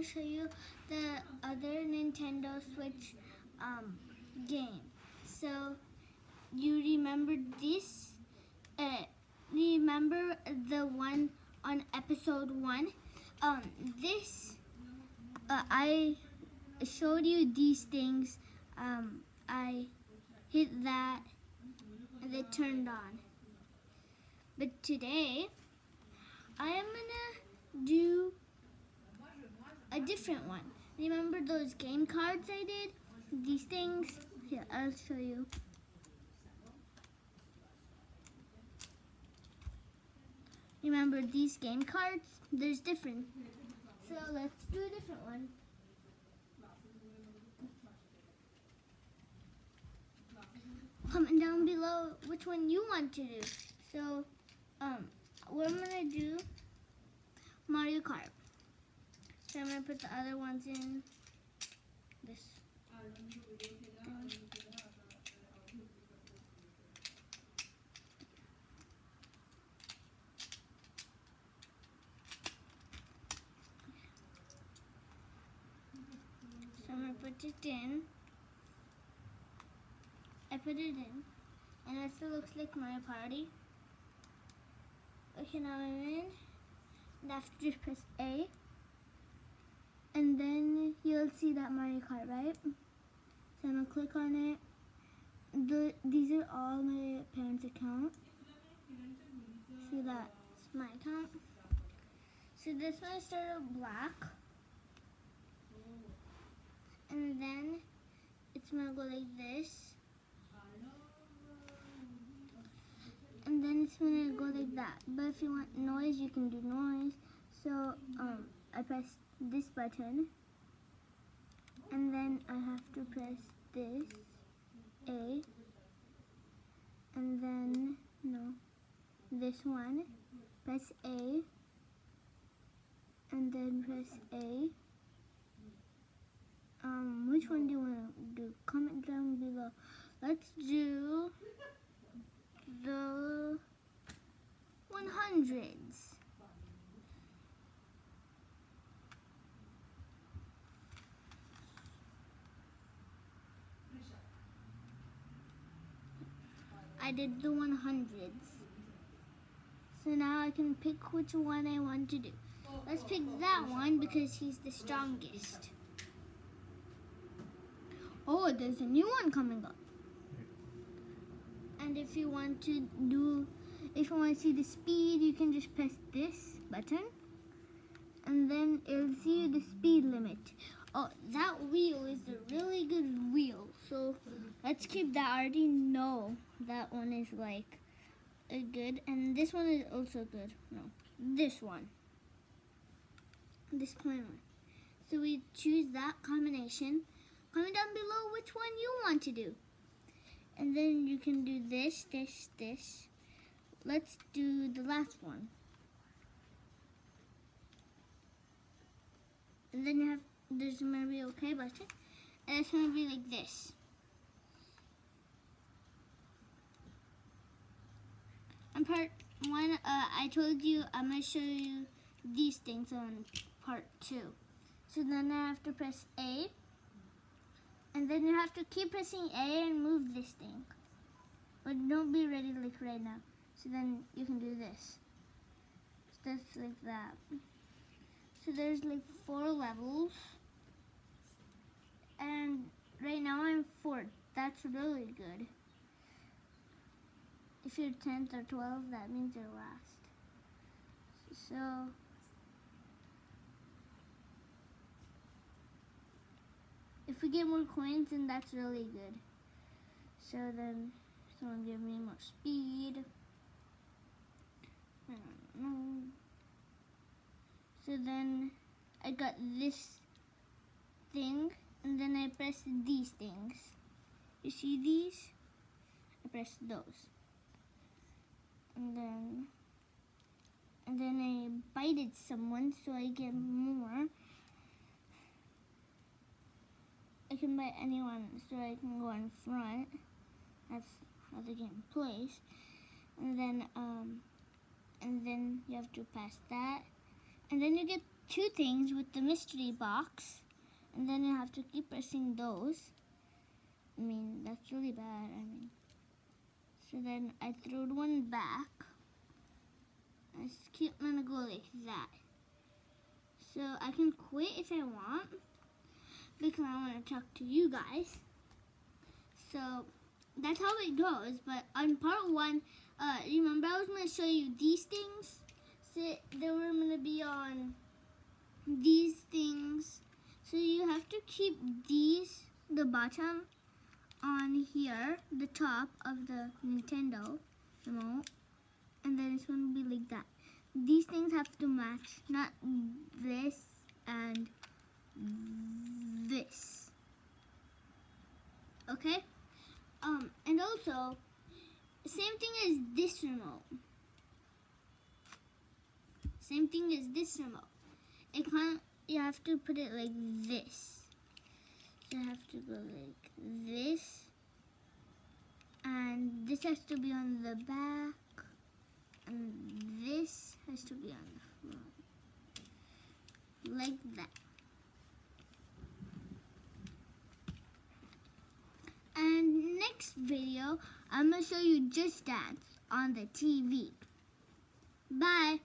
to show you the other Nintendo Switch game. So you remember this? Remember the one on episode 1? This I showed you these things. I hit that and it turned on. But today I am gonna do a different one. Remember those game cards I did? These things? Here, I'll show you. Remember these game cards? There's different. So let's do a different one. Comment down below which one you want to do. So, we're gonna do Mario Kart. So I'm gonna put the other ones in this. So I'm gonna put it in. I put it in, and it still looks like Mario Party. Okay, now I'm in. And after just press A, and then you'll see that Mario Kart, right? So I'm gonna click on it. These are all my parents' account. See, that's my account. So this one started black, and then it's gonna go like this. And then it's gonna go like that. But if you want noise, you can do noise. So I press this button, and then I have to press this A, and then this one. Press A, and then press A. Which one do you want to do? Comment down below. Let's do the 100s. I did the 100s. So now I can pick which one I want to do. Let's pick that one because he's the strongest. Oh, there's a new one coming up. And if you want to see the speed, you can just press this button, and then it'll see the speed limit. Oh, that wheel is a really good wheel. So let's keep that. I already know that one is like good, and this one is also good. No, this one. This plain one. So we choose that combination. Comment down below which one you want to do. And then you can do this, this, this. Let's do the last one. And then there's going to be OK button. And it's going to be like this. On part 1, I told you I'm going to show you these things on part 2. So then I have to press A. And then you have to keep pressing A and move this thing. But don't be ready like right now. So then you can do this. So that's like that. So there's like 4 levels. And right now I'm 4th. That's really good. If you're 10th or 12th, that means you're last. So if we get more coins, then that's really good. So then someone give me more speed. I don't know. So then I got this thing, and then I press these things. You see these? I press those. And then I bited someone, so I get more. I can bite anyone, so I can go in front. That's how the game plays. And then you have to pass that, and then you get two things with the mystery box, and then you have to keep pressing those. I mean, that's really bad. So then I threw one back. I just keep gonna go like that. So I can quit if I want, because I want to talk to you guys. So that's how it goes. But on part 1, remember I was going to show you these things. So they were going to be on these things. So you have to keep these, the bottom, on here, the top of the Nintendo remote. And then it's going to be like that. These things have to match, not this and this. Okay? And also, same thing as this remote. Same thing as this remote. It can't, you have to put it like this. So you have to go like this. And this has to be on the back. And this has to be on the front. Like that. And next video, I'm going to show you Just Dance on the TV. Bye.